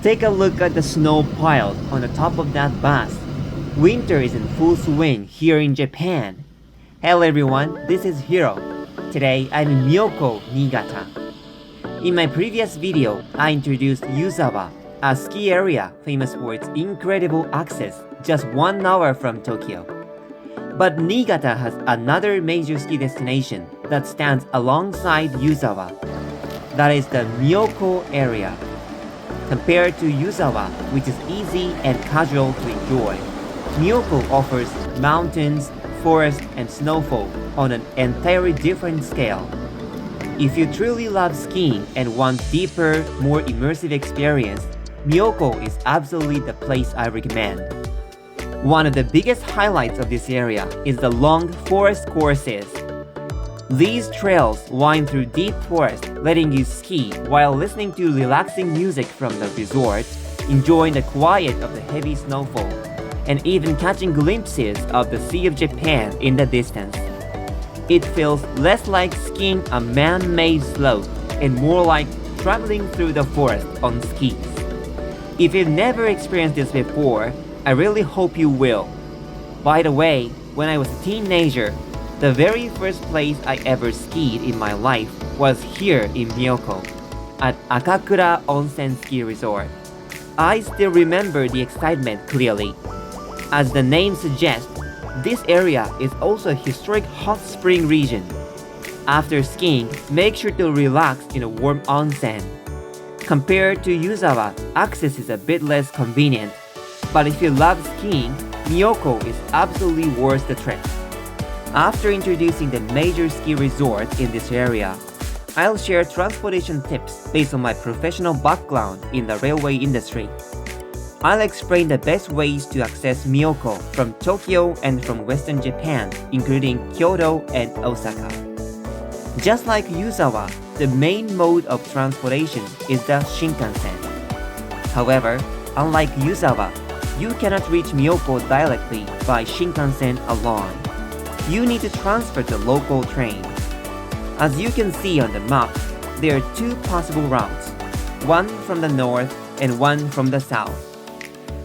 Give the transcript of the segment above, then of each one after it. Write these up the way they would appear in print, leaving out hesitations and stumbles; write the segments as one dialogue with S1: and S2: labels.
S1: Take a look at the snow piled on the top of that bus. Winter is in full swing here in Japan. Hello everyone, this is Hiro. Today I'm in Myoko, Niigata. In my previous video, I introduced Yuzawa, a ski area famous for its incredible access just 1 hour from Tokyo. But Niigata has another major ski destination that stands alongside Yuzawa. That is the Myoko area. Compared to Yuzawa, which is easy and casual to enjoy, Myoko offers mountains, forest, and snowfall on an entirely different scale. If you truly love skiing and want deeper, more immersive experience, Myoko is absolutely the place I recommend. One of the biggest highlights of this area is the long forest courses. These trails wind through deep forest, letting you ski while listening to relaxing music from the resort, enjoying the quiet of the heavy snowfall, and even catching glimpses of the Sea of Japan in the distance. It feels less like skiing a man-made slope and more like traveling through the forest on skis. If you've never experienced this before, I really hope you will. By the way, when I was a teenager, the very first place I ever skied in my life was here in Myoko, at Akakura Onsen Ski Resort. I still remember the excitement clearly. As the name suggests, this area is also a historic hot spring region. After skiing, make sure to relax in a warm onsen. Compared to Yuzawa, access is a bit less convenient, but if you love skiing, Myoko is absolutely worth the trip. After introducing the major ski resorts in this area, I'll share transportation tips based on my professional background in the railway industry. I'll explain the best ways to access Myoko from Tokyo and from Western Japan, including Kyoto and Osaka. Just like Yuzawa, the main mode of transportation is the Shinkansen. However, unlike Yuzawa, you cannot reach Myoko directly by Shinkansen alone. You need to transfer to local train. As you can see on the map, there are two possible routes, one from the north and one from the south.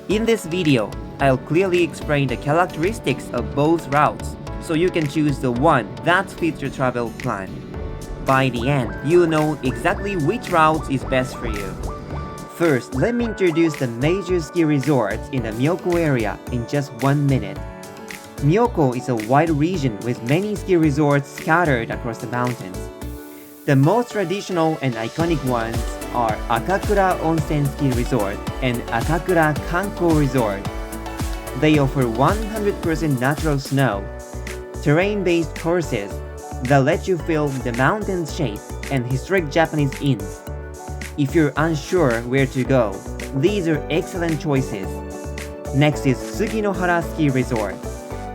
S1: In this video, I'll clearly explain the characteristics of both routes so you can choose the one that fits your travel plan. By the end, you'll know exactly which route is best for you. First, let me introduce the major ski resorts in the Myoko area in just 1 minute. Myoko is a wide region with many ski resorts scattered across the mountains. The most traditional and iconic ones are Akakura Onsen Ski Resort and Akakura Kanko Resort. They offer 100% natural snow, terrain-based courses that let you feel the mountain's shape, and historic Japanese inns. If you're unsure where to go, these are excellent choices. Next is Suginohara Ski Resort.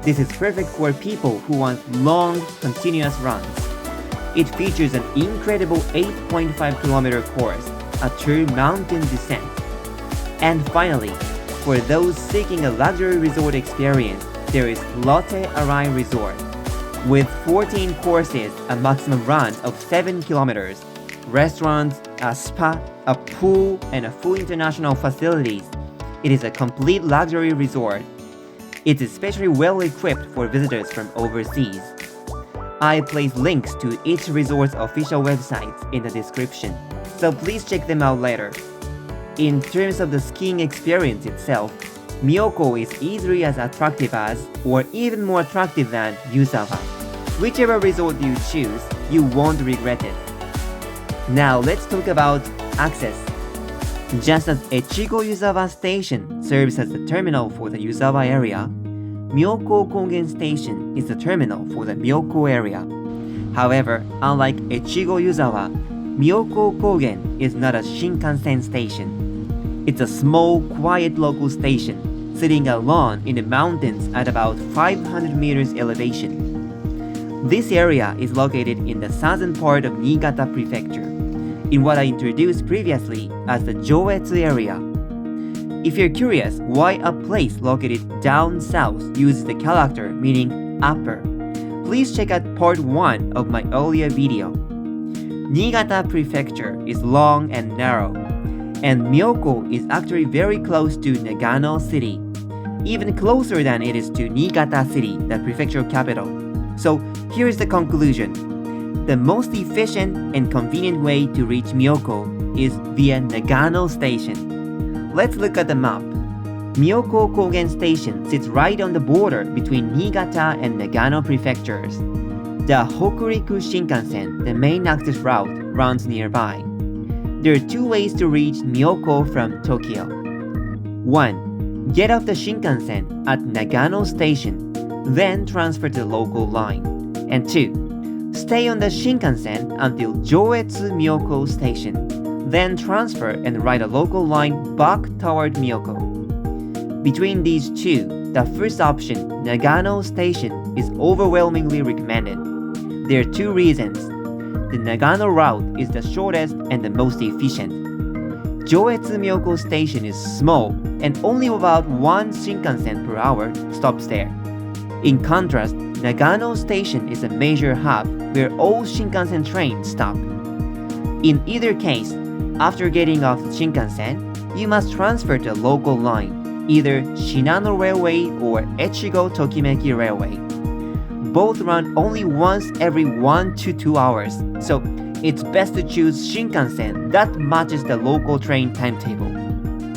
S1: This is perfect for people who want long, continuous runs. It features an incredible 8.5-kilometer course, a true mountain descent. And finally, for those seeking a luxury resort experience, there is Lotte Arai Resort. With 14 courses, a maximum run of 7 kilometers, restaurants, a spa, a pool, and a full international facilities, it is a complete luxury resort. It's especially well equipped for visitors from overseas. I place links to each resort's official websites in the description, so please check them out later. In terms of the skiing experience itself, Myoko is easily as attractive as, or even more attractive than, Yuzawa. Whichever resort you choose, you won't regret it. Now let's talk about access. Just as Echigo Yuzawa Station serves as the terminal for the Yuzawa area, Myoko-Kogen Station is the terminal for the Myoko area. However, unlike Echigo Yuzawa, Myoko-Kogen is not a Shinkansen station. It's a small, quiet local station, sitting alone in the mountains at about 500 meters elevation. This area is located in the southern part of Niigata Prefecture, in what I introduced previously as the Joetsu area. If you're curious why a place located down south uses the character meaning upper, please check out part 1 of my earlier video. Niigata Prefecture is long and narrow. And Myoko is actually very close to Nagano City, even closer than it is to Niigata City, the prefecture capital. So here is the conclusion. The most efficient and convenient way to reach Myoko is via Nagano Station. Let's look at the map. Myoko-Kogen Station sits right on the border between Niigata and Nagano prefectures. The Hokuriku Shinkansen, the main access route, runs nearby. There are two ways to reach Myoko from Tokyo. 1. Get off the Shinkansen at Nagano Station, then transfer to the local line. And 2. Stay on the Shinkansen until Joetsu Myoko Station, then transfer and ride a local line back toward Myoko. Between these two, the first option, Nagano Station, is overwhelmingly recommended. There are two reasons. The Nagano route is the shortest and the most efficient. Joetsu Myoko Station is small and only about one Shinkansen per hour stops there. In contrast, Nagano Station is a major hub where all Shinkansen trains stop. In either case, after getting off Shinkansen, you must transfer to a local line, either Shinano Railway or Echigo Tokimeki Railway. Both run only once every 1 to 2 hours, so it's best to choose Shinkansen that matches the local train timetable.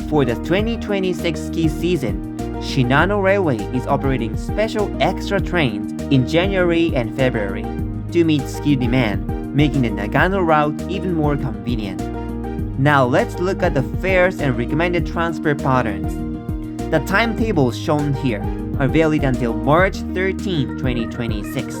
S1: For the 2026 ski season, Shinano Railway is operating special extra trains in January and February to meet ski demand, making the Nagano route even more convenient. Now let's look at the fares and recommended transfer patterns. The timetables shown here are valid until March 13, 2026.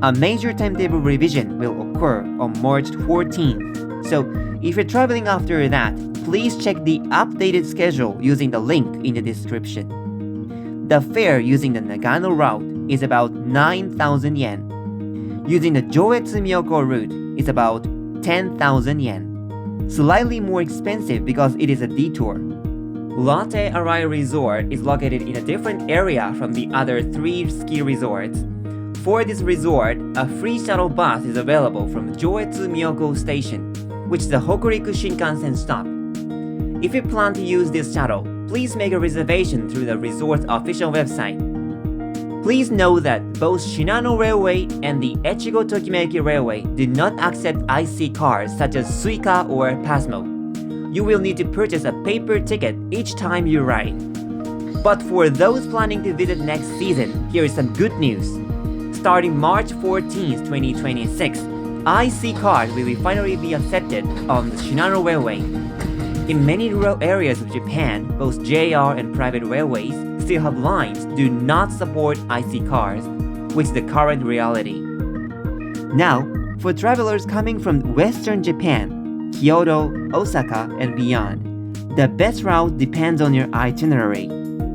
S1: A major timetable revision will occur on March 14th, so if you're traveling after that, please check the updated schedule using the link in the description. The fare using the Nagano route is about 9,000 yen. Using the Joetsu Myoko route is about 10,000 yen. Slightly more expensive because it is a detour. Latte Arai Resort is located in a different area from the other 3 ski resorts. For this resort, a free shuttle bus is available from Joetsu Myoko Station, which is the Hokuriku Shinkansen stop. If you plan to use this shuttle, please make a reservation through the resort's official website. Please know that both Shinano Railway and the Echigo Tokimeki Railway do not accept IC cards such as Suica or Pasmo. You will need to purchase a paper ticket each time you ride. But for those planning to visit next season, here is some good news. Starting March 14, 2026, IC card will finally be accepted on the Shinano Railway. In many rural areas of Japan, both JR and private railways still have lines do not support IC cars, which is the current reality. Now, for travelers coming from Western Japan, Kyoto, Osaka, and beyond, the best route depends on your itinerary.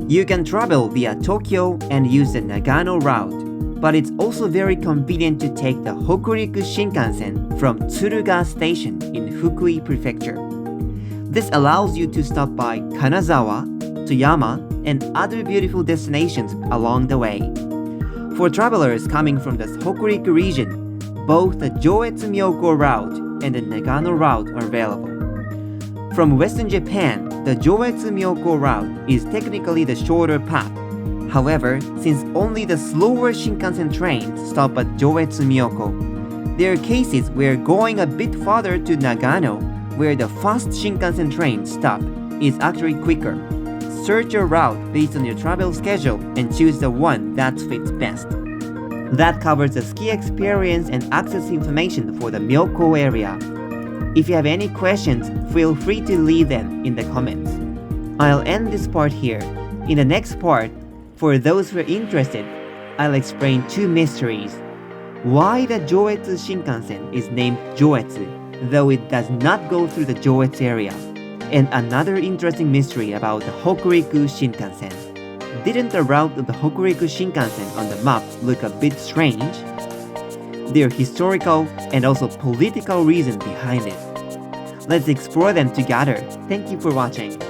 S1: You can travel via Tokyo and use the Nagano route, but it's also very convenient to take the Hokuriku Shinkansen from Tsuruga Station in Fukui Prefecture. This allows you to stop by Kanazawa, Toyama, and other beautiful destinations along the way. For travelers coming from the Hokuriku region, both the Joetsu Myoko route and the Nagano route are available. From Western Japan, the Joetsu Myoko route is technically the shorter path. However, since only the slower Shinkansen trains stop at Joetsu Myoko, there are cases where going a bit farther to Nagano, where the fast Shinkansen trains stop, is actually quicker. Search your route based on your travel schedule and choose the one that fits best. That covers the ski experience and access information for the Myoko area. If you have any questions, feel free to leave them in the comments. I'll end this part here. In the next part, for those who are interested, I'll explain 2 mysteries. Why the Joetsu Shinkansen is named Joetsu, though it does not go through the Joetsu area. And another interesting mystery about the Hokuriku Shinkansen. Didn't the route of the Hokuriku Shinkansen on the map look a bit strange? There are historical and also political reasons behind it. Let's explore them together. Thank you for watching.